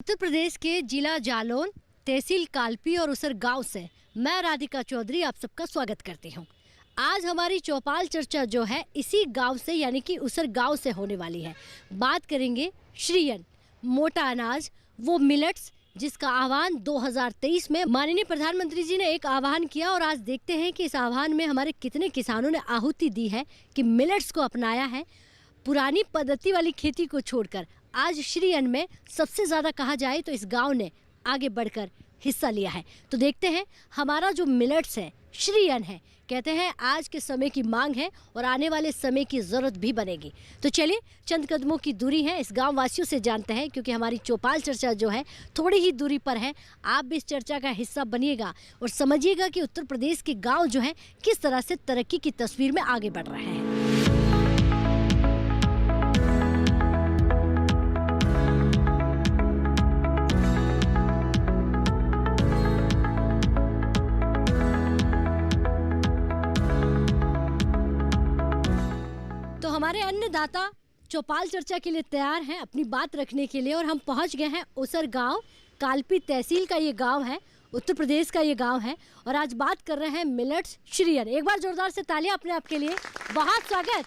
उत्तर प्रदेश के जिला जालौन, तहसील कालपी और उसर गांव से मैं राधिका चौधरी आप सबका स्वागत करती हूं। आज हमारी चौपाल चर्चा जो है इसी गांव से यानी कि उसर गांव से होने वाली है। बात करेंगे श्रीयन, मोटा अनाज, वो मिलेट्स जिसका आह्वान 2023 में माननीय प्रधानमंत्री जी ने एक आह्वान किया और आज देखते हैं कि इस आह्वान में हमारे कितने किसानों ने आहुति दी है कि मिलेट्स को अपनाया है। पुरानी पद्धति वाली खेती को छोड़कर आज श्रीयन में सबसे ज़्यादा कहा जाए तो इस गांव ने आगे बढ़कर हिस्सा लिया है। तो देखते हैं हमारा जो मिलेट्स है, श्रीयन है, कहते हैं आज के समय की मांग है और आने वाले समय की ज़रूरत भी बनेगी। तो चलिए चंद कदमों की दूरी है, इस गांव वासियों से जानते हैं, क्योंकि हमारी चौपाल चर्चा जो है थोड़ी ही दूरी पर है। आप भी इस चर्चा का हिस्सा बनिएगा और समझिएगा कि उत्तर प्रदेश के गाँव जो हैं किस तरह से तरक्की की तस्वीर में आगे बढ़ रहे हैं। हमारे अन्नदाता चौपाल चर्चा के लिए तैयार हैं अपनी बात रखने के लिए और हम पहुंच गए हैं उसर गांव। कालपी तहसील का ये गांव है, उत्तर प्रदेश का ये गांव है और आज बात कर रहे हैं मिलेट्स श्रीयन। एक बार जोरदार से तालियां अपने आप के लिए, बहुत स्वागत।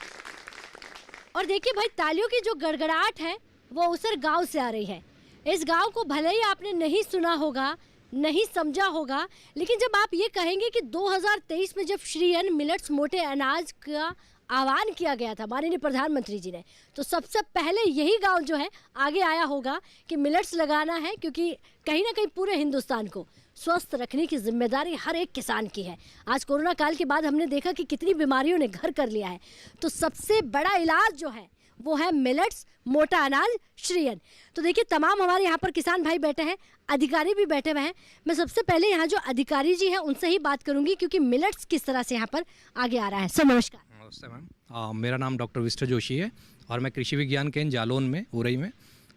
और देखिए भाई, तालियों की जो गड़गड़ाहट है वो उसर गाँव से आ रही है। इस गाँव को भले ही आपने नहीं सुना होगा, नहीं समझा होगा, लेकिन जब आप ये कहेंगे कि 2023 में जब श्रीयन मिलेट्स मोटे अनाज का आह्वान किया गया था माननीय प्रधानमंत्री जी ने, तो सबसे पहले यही गांव जो है आगे आया होगा कि मिलेट्स लगाना है, क्योंकि कहीं ना कहीं पूरे हिंदुस्तान को स्वस्थ रखने की जिम्मेदारी हर एक किसान की है। आज कोरोना काल के बाद हमने देखा कि कितनी बीमारियों ने घर कर लिया है, तो सबसे बड़ा इलाज जो है वो है मिलेट्स मोटा अनाज श्रीयन। तो देखिए तमाम हमारे यहाँ पर किसान भाई बैठे हैं, अधिकारी भी बैठे हुए हैं। मैं सबसे पहले यहाँ जो अधिकारी जी हैं उनसे ही बात करूंगी, क्योंकि मिलेट्स किस तरह से यहाँ पर आगे आ रहा है। सर नमस्कार। नमस्ते मैम, मेरा नाम डॉक्टर विष्ट जोशी है और मैं कृषि विज्ञान केंद्र जालौन में उरई में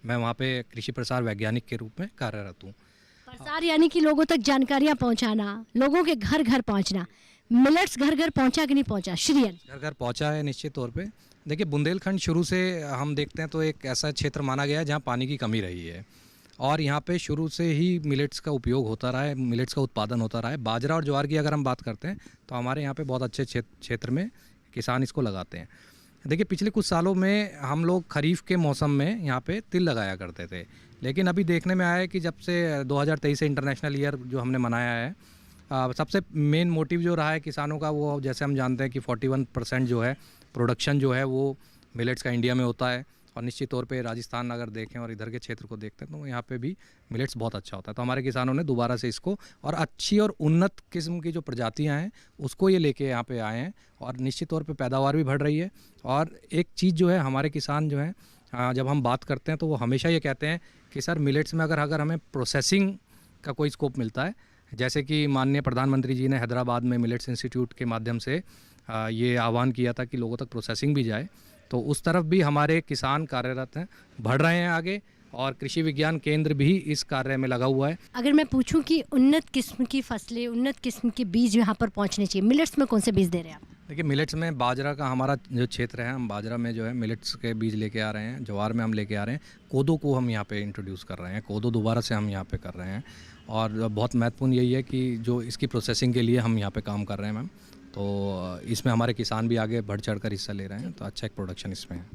मैं वहाँ पे कृषि प्रसार वैज्ञानिक के रूप में कार्यरत हूँ। प्रसार यानी कि लोगों तक जानकारियाँ पहुँचाना, लोगों के घर घर पहुँचना। मिलेट्स घर घर पहुँचा कि नहीं पहुँचा? श्रीयन घर घर पहुँचा है निश्चित तौर पे। देखिए बुंदेलखंड शुरू से हम देखते हैं तो एक ऐसा क्षेत्र माना गया है जहाँ पानी की कमी रही है और यहाँ पे शुरू से ही मिलेट्स का उपयोग होता रहा है, मिलेट्स का उत्पादन होता रहा है। बाजरा और ज्वार की अगर हम बात करते हैं तो हमारे यहाँ पे बहुत अच्छे क्षेत्र में किसान इसको लगाते हैं। देखिए पिछले कुछ सालों में हम लोग खरीफ के मौसम में यहाँ पे तिल लगाया करते थे, लेकिन अभी देखने में आया है कि जब से 2023 से इंटरनेशनल ईयर जो हमने मनाया है, सबसे मेन मोटिव जो रहा है किसानों का, वो जैसे हम जानते हैं कि 41% जो है प्रोडक्शन जो है वो मिलेट्स का इंडिया में होता है और निश्चित तौर पे राजस्थान अगर देखें और इधर के क्षेत्र को देखते हैं तो यहाँ पे भी मिलेट्स बहुत अच्छा होता है। तो हमारे किसानों ने दोबारा से इसको और अच्छी और उन्नत किस्म की जो प्रजातियाँ हैं उसको ये लेके यहाँ पे आए हैं और निश्चित तौर पे पैदावार भी बढ़ रही है। और एक चीज़ जो है हमारे किसान जो हैं जब हम बात करते हैं तो वो हमेशा ये कहते हैं कि सर मिलेट्स में अगर हमें प्रोसेसिंग का कोई स्कोप मिलता है, जैसे कि माननीय प्रधानमंत्री जी ने हैदराबाद में मिलेट्स इंस्टीट्यूट के माध्यम से ये आह्वान किया था कि लोगों तक प्रोसेसिंग भी जाए, तो उस तरफ भी हमारे किसान कार्यरत हैं, बढ़ रहे हैं आगे और कृषि विज्ञान केंद्र भी इस कार्य में लगा हुआ है। अगर मैं पूछूं कि उन्नत किस्म की फसलें, उन्नत किस्म के बीज यहाँ पर पहुँचने चाहिए, मिलेट्स में कौन से बीज दे रहे हैं आप? देखिए मिलेट्स में बाजरा का हमारा जो क्षेत्र है, हम बाजरा में जो है मिलेट्स के बीज लेके आ रहे हैं, ज्वार में हम लेके आ रहे हैं, कोदो को हम यहाँ पे इंट्रोड्यूस कर रहे हैं, कोदो दोबारा से हम यहाँ पे कर रहे हैं। और बहुत महत्वपूर्ण यही है कि जो इसकी प्रोसेसिंग के लिए हम यहाँ पे काम कर रहे हैं मैम, तो इसमें हमारे किसान भी आगे बढ़ चढ़ कर हिस्सा ले रहे हैं, तो अच्छा एक प्रोडक्शन इसमें है।